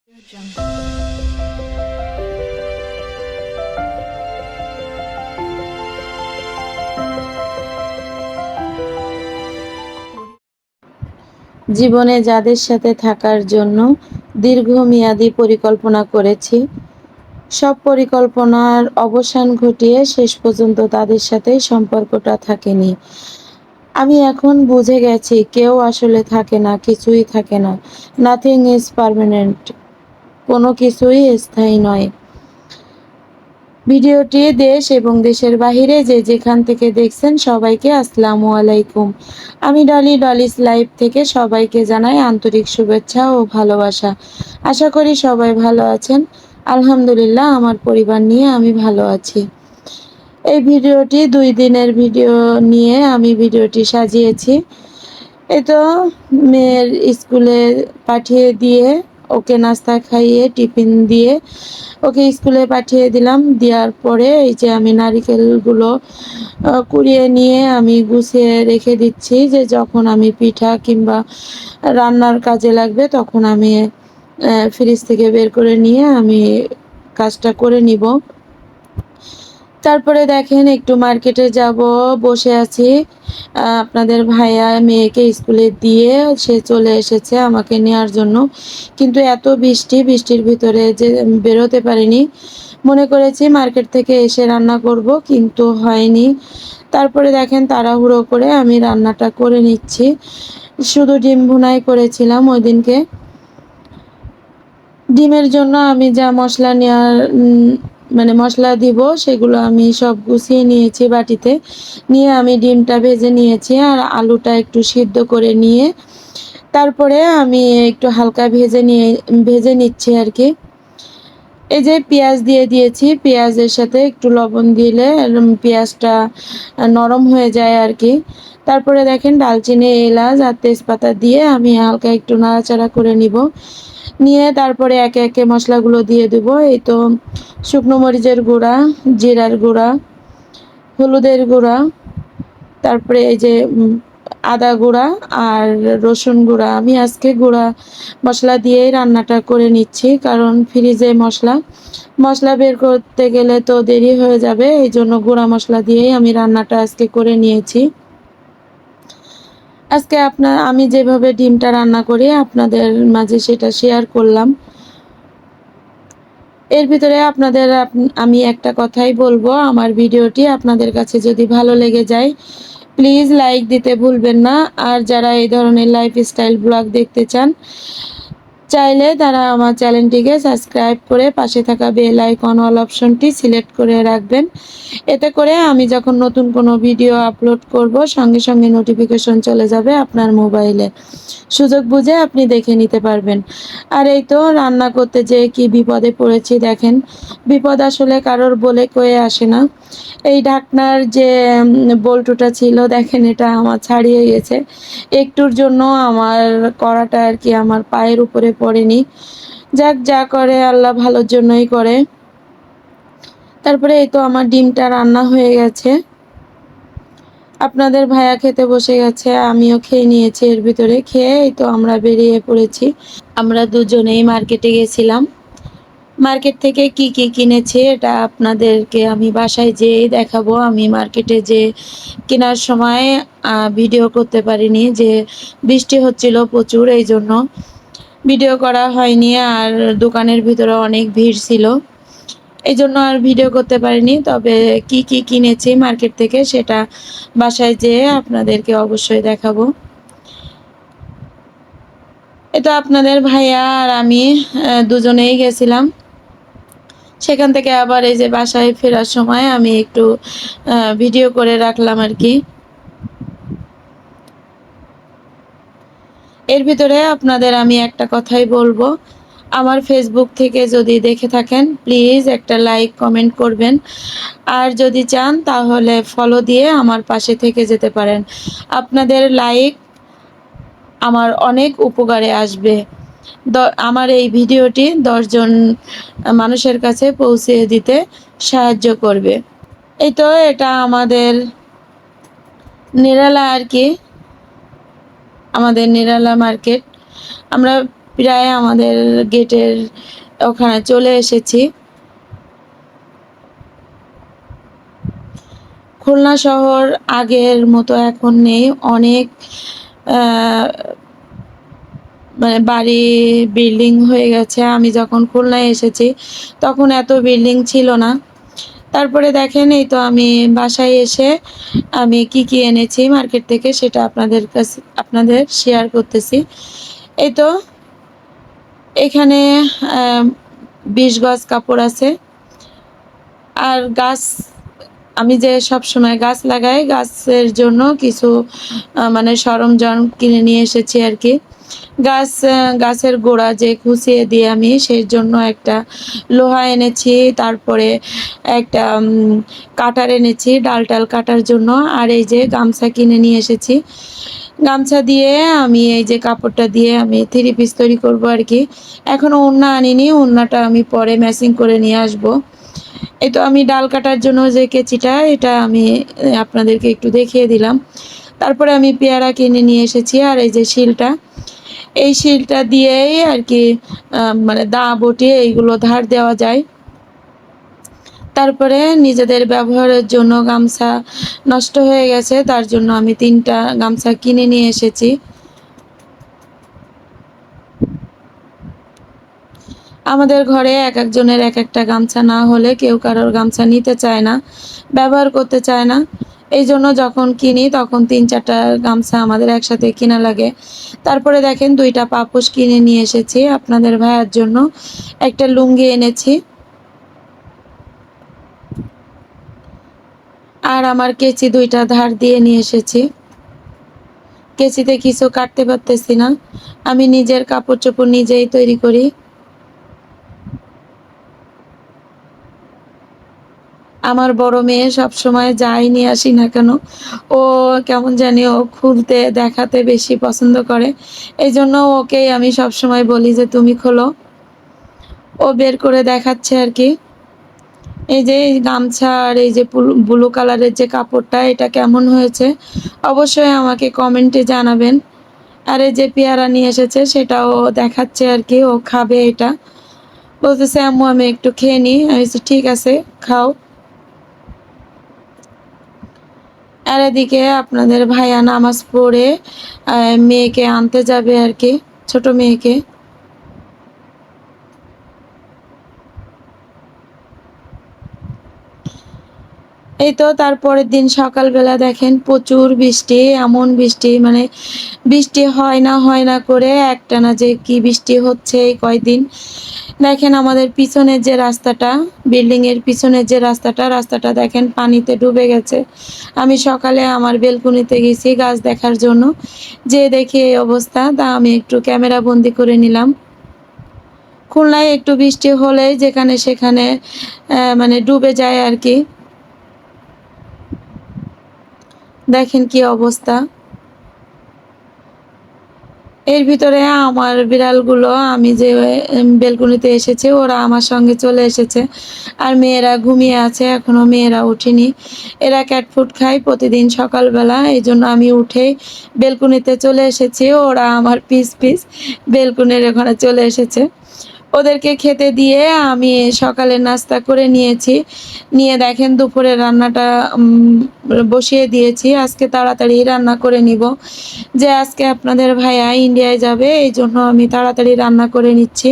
জীবনে যাদের সাথে থাকার জন্য দীর্ঘমেয়াদী পরিকল্পনা করেছি, সব পরিকল্পনার অবসান ঘটিয়ে শেষ পর্যন্ত তাদের সাথে সম্পর্কটা থাকেনি। আমি এখন বুঝে গেছি কেউ আসলে থাকে না, কিছুই থাকে না। Nothing is permanent. কোনো কিছুই স্থায়ী নয়। ভিডিওটি দেশ এবং দেশের বাহিরে যে যেখান থেকে দেখছেন সবাইকে আসসালামু আলাইকুম। আমি ডলিস লাইভ থেকে সবাইকে জানাই আন্তরিক শুভেচ্ছা ও ভালোবাসা। আশা করি সবাই ভালো আছেন। আলহামদুলিল্লাহ, আমার পরিবার নিয়ে আমি ভালো আছি। এই ভিডিওটি 2 দিনের ভিডিও নিয়ে আমি ভিডিওটি সাজিয়েছি। এই তো মেয়ের স্কুলে পাঠিয়ে দিয়ে ওকে নাস্তা খাইয়ে টিফিন দিয়ে ওকে স্কুলে পাঠিয়ে দিলাম। দেওয়ার পরে এই যে আমি নারিকেলগুলো কুড়িয়ে নিয়ে আমি গুছিয়ে রেখে দিচ্ছি, যে যখন আমি পিঠা কিংবা রান্নার কাজে লাগবে তখন আমি ফ্রিজ থেকে বের করে নিয়ে আমি কাজটা করে নিব। তারপরে দেখেন একটু মার্কেটে যাব, বসে আছি। আপনাদের ভাইয়া মেয়েকে স্কুলে দিয়ে সে চলে এসেছে আমাকে নেওয়ার জন্য, কিন্তু এত বৃষ্টির ভিতরে যে বেরোতে পারিনি। মনে করেছি মার্কেট থেকে এসে রান্না করব, কিন্তু হয়নি। তারপরে দেখেন তাড়াহুড়ো করে আমি রান্নাটা করে নিচ্ছি। শুধু ডিম ভুনাই করেছিলাম ওই দিনকে। ডিমের জন্য আমি যা মশলা নেওয়ার মশলা দিব সেগুলো আমি সব গুছিয়ে নিয়েছি বাটিতে। নিয়ে আমি ডিমটা ভেজে নিয়েছি আর আলুটা একটু সিদ্ধ করে নিয়ে তারপরে আমি একটু হালকা ভেজে নিচ্ছি আর কি। এই যে পেঁয়াজ দিয়ে দিয়েছি, পেঁয়াজের সাথে একটু লবণ দিলে পেঁয়াজটা নরম হয়ে যায় আর কি। তারপরে দেখেন ডালচিনি, এলাচ আর তেজপাতা দিয়ে আমি হালকা একটু নাড়াচাড়া করে নিয়ে তারপরে একে একে মশলাগুলো দিয়ে দেবো। এই তো শুকনো মরিচের গুঁড়া, জিরার গুঁড়া, হলুদের গুঁড়া, তারপরে এই যে আদা গুঁড়া আর রসুন গুঁড়া। আমি আজকে গুঁড়া মশলা দিয়েই রান্নাটা করে নিচ্ছি, কারণ ফ্রিজে মশলা বের করতে গেলে তো দেরি হয়ে যাবে। এই জন্য গুঁড়া মশলা দিয়েই আমি রান্নাটা আজকে করে নিয়েছি। আজকে আমি যেভাবে ডিমটা রান্না করি আপনাদের মাঝে সেটা শেয়ার করলাম। এর ভিতরে আমি একটা কথাই বলবো, আমার ভিডিওটি আপনাদের কাছে যদি ভালো লেগে যায় প্লিজ লাইক দিতে ভুলবেন না। আর যারা এই ধরনের লাইফস্টাইল ব্লগ দেখতে চান চাইলে তারা আমার চ্যানেলটিকে সাবস্ক্রাইব করে পাশে থাকা বেল আইকন অল অপশনটি সিলেক্ট করে রাখবেন। এতে করে আমি যখন নতুন কোনো ভিডিও আপলোড করব সঙ্গে সঙ্গে নোটিফিকেশন চলে যাবে আপনার মোবাইলে। সুযোগ বুঝে আপনি দেখে নিতে পারবেন। আর এই তো রান্না করতে যেয়ে কি বিপদে পড়েছি দেখেন। বিপদ আসলে কারোর বলে কয়ে আসে না। এই ঢাকনার যে বল্টুটা ছিল দেখেন, এটা আমার ছাড়িয়ে গেছে। একটুর জন্য আমার কড়াটা আর কি আমার পায়ের উপরে পড়েনি। যাক, যা করে আল্লাহ ভালোর জন্যই করে। তারপরে এই তো আমার ডিমটা রান্না হয়ে গেছে। আপনাদের ভাইয়া খেতে বসে গেছে, আমিও খেয়ে নিয়েছি। এর ভিতরে খেয়ে এই তো আমরা বেরিয়ে পড়েছি। আমরা দুজনেই মার্কেটে গেছিলাম। মার্কেট থেকে কি কি কিনেছি এটা আপনাদেরকে আমি বাসায় যেয়েই দেখাবো। আমি মার্কেটে যে কেনার সময় ভিডিও করতে পারিনি, যে বৃষ্টি হচ্ছিল প্রচুর, এই জন্য ভিডিও করা হয়নি। আর দোকানের ভিতরে অনেক ভিড় ছিল, এই জন্য আর ভিডিও করতে পারিনি। তবে কি কি কিনেছি মার্কেট থেকে সেটা বাসায় যেয়ে আপনাদেরকে অবশ্যই দেখাবো। এটা আপনাদের ভাইয়া আর আমি দুজনেই গেছিলাম। সেখান থেকে আবার এই যে বাসায় ফেরার সময় আমি একটু ভিডিও করে রাখলাম আর কি। এর ভিতরে আপনাদের আমি একটা কথাই বলবো, আমার ফেসবুক থেকে যদি দেখে থাকেন প্লিজ একটা লাইক কমেন্ট করবেন। আর যদি চান তাহলে ফলো দিয়ে আমার পাশে থেকে যেতে পারেন। আপনাদের লাইক আমার অনেক উপকারে আসবে। আমার এই ভিডিওটি 10 জন মানুষের কাছে পৌঁছে দিতে সাহায্য করবে। এই তো এটা আমাদের নিরালা আর কি, আমাদের নিরালা মার্কেট। আমরা প্রায় আমাদের গেটের ওখানে চলে এসেছি। খুলনা শহর আগের মতো এখন নেই। অনেক মানে বাড়ি বিল্ডিং হয়ে গেছে। আমি যখন খুলনায় এসেছি তখন এত বিল্ডিং ছিল না। তারপরে দেখেন এই তো আমি বাসায় এসে আমি কি এনেছি মার্কেট থেকে সেটা আপনাদের শেয়ার করতেছি। এই তো এখানে ২০ গজ কাপড় আছে। আর গাছ, আমি যে সবসময় গাছ লাগাই, গাছের জন্য কিছু মানে সরঞ্জাম কিনে নিয়ে এসেছি আর কি। গাছের গোড়া যে খুঁচিয়ে দিয়ে আমি সেই জন্য একটা লোহা এনেছি, তারপরে একটা কাটার এনেছি ডাল কাটার জন্য। আর এই যে গামছা কিনে নিয়ে এসেছি। গামছা দিয়ে আমি এই যে কাপড়টা দিয়ে আমি 3 পিস তৈরি করব আর কি। এখনো ওড়না আনিনি, ওড়নাটা আমি পরে ম্যাচিং করে নিয়ে আসবো। এই তো আমি ডাল কাটার জন্য যে কেচিটা, এটা আমি আপনাদেরকে একটু দেখিয়ে দিলাম। তারপরে আমি পেয়ারা কিনে নিয়ে এসেছি। আর এই যে শিলটা, এই শিলটা দিয়েই আর কি মানে দা বটিয়ে এইগুলো ধার দেওয়া যায়। তারপরে নিজেদের ব্যবহারের জন্য গামছা নষ্ট হয়ে গেছে, তার জন্য আমি 3টা গামছা কিনে নিয়ে এসেছি। আমাদের ঘরে একজনের একটা গামছা না হলে কেউ কারোর গামছা নিতে চায় না, ব্যবহার করতে চায় না। এই জন্য যখন কিনি তখন 3-4টা গামছা আমাদের একসাথে কিনা লাগে। তারপরে দেখেন 2টা পাপোশ কিনে নিয়ে এসেছি আপনাদের ভাইয়ার জন্য। একটা লুঙ্গি এনেছি। আর আমার কেচি 2টা ধার দিয়ে নিয়ে এসেছি। কেচিতে কিছু কাটতে পারতেছি না। আমি নিজের কাপড় চোপড় নিজেই তৈরি করি। আমার বড় মেয়ে সবসময় যাই নিয়ে আসি না কেন, ও কেমন জানি ও খুলতে দেখাতে বেশি পছন্দ করে। এইজন্য ওকেই আমি সবসময় বলি যে তুমি খোলো। ও বের করে দেখাচ্ছে আর কি। এই যে এই গামছা আর এই যে ব্লু কালারের যে কাপড়টা, এটা কেমন হয়েছে অবশ্যই আমাকে কমেন্টে জানাবেন। আর এই যে পেয়ারা নিয়ে এসেছে সেটাও দেখাচ্ছে আর কি, ও খাবে এটা। বলতেছে আম্মু আমি একটু খেয়ে নিই। আমি বলছি ঠিক আছে খাও। আর এদিকে আপনাদের ভাইয়া নামাজ পড়ে মেয়েকে আনতে যাবে আর কি, ছোট মেয়েকে। এই তো তারপরের দিন সকালবেলা দেখেন প্রচুর বৃষ্টি, এমন বৃষ্টি মানে বৃষ্টি হয় না করে একটানা যে কি বৃষ্টি হচ্ছে এই কয়দিন। দেখেন আমাদের পিছনের যে রাস্তাটা, বিল্ডিং এর পিছনের যে রাস্তাটা দেখেন পানিতে ডুবে গেছে। আমি সকালে আমার বেলকুনিতে গেছি গাছ দেখার জন্য, যে দেখি এই অবস্থা, তা আমি একটু ক্যামেরা বন্দি করে নিলাম। খুলনায় একটু বৃষ্টি হলেই যেখানে সেখানে মানে ডুবে যায় আর কি। দেখেন কি অবস্থা। এর ভিতরে আমার বিড়ালগুলো, আমি যে বেলকুনিতে এসেছি ওরা আমার সঙ্গে চলে এসেছে। আর মেয়েরা ঘুমিয়ে আছে, এখনো মেয়েরা ওঠেনি। এরা ক্যাট ফুড খায় প্রতিদিন সকালবেলা, এই জন্য আমি উঠেই বেলকুনিতে চলে এসেছি। ওরা আমার পিস বেলকুনির ওখানে চলে এসেছে। ওদেরকে খেতে দিয়ে আমি সকালের নাস্তা করে নিয়েছি। নিয়ে দেখেন দুপুরের রান্নাটা বসিয়ে দিয়েছি। আজকে তাড়াতাড়ি রান্না করে নিব, যে আজকে আপনাদের ভাইয়া ইন্ডিয়ায় যাবে, এই জন্য আমি তাড়াতাড়ি রান্না করে নিচ্ছি।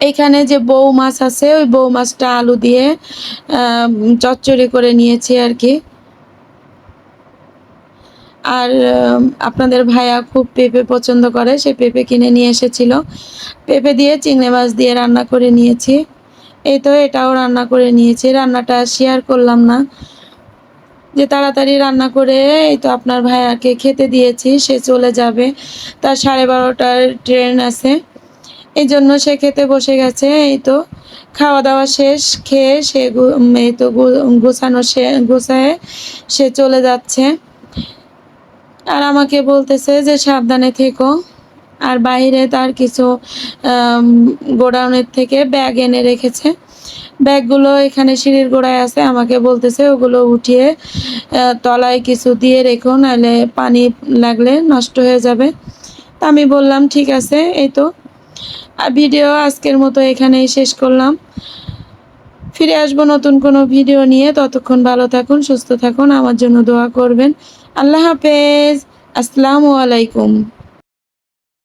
এইখানে যে বউ মাছ আছে, ওই বউ মাছটা আলু দিয়ে চচ্চড়ি করে নিয়েছি আর কি। আর আপনাদের ভাইয়া খুব পেঁপে পছন্দ করে, সে পেঁপে কিনে নিয়ে এসেছিল। পেঁপে দিয়ে চিংড়ি মাছ দিয়ে রান্না করে নিয়েছি। এই তো এটাও রান্না করে নিয়েছি, রান্নাটা শেয়ার করলাম না, যে তাড়াতাড়ি রান্না করে এই তো আপনার ভাইয়াকে খেতে দিয়েছি, সে চলে যাবে। তার 12:30টার ট্রেন আছে, এই জন্য সে খেতে বসে গেছে। এই তো খাওয়া দাওয়া শেষ, খেয়ে সে এই তো গুছায়ে সে চলে যাচ্ছে। আর আমাকে বলতেছে যে সাবধানে থেকো। আর বাইরে তার কিছু গোডাউনের থেকে ব্যাগ এনে রেখেছে। ব্যাগগুলো এখানে সিঁড়ির গোড়ায় আছে, আমাকে বলতেছে ওগুলো উঠিয়ে তলায় কিছু দিয়ে রেখো, নাহলে পানি লাগলে নষ্ট হয়ে যাবে। তা আমি বললাম ঠিক আছে। এই তো ভিডিও আজকের মতো এখানেই শেষ করলাম। ফিরে আসবো নতুন কোনো ভিডিও নিয়ে। ততক্ষণ ভালো থাকুন, সুস্থ থাকুন, আমার জন্য দোয়া করবেন। আল্লাহ হাফেজ। আসসালামু আলাইকুম।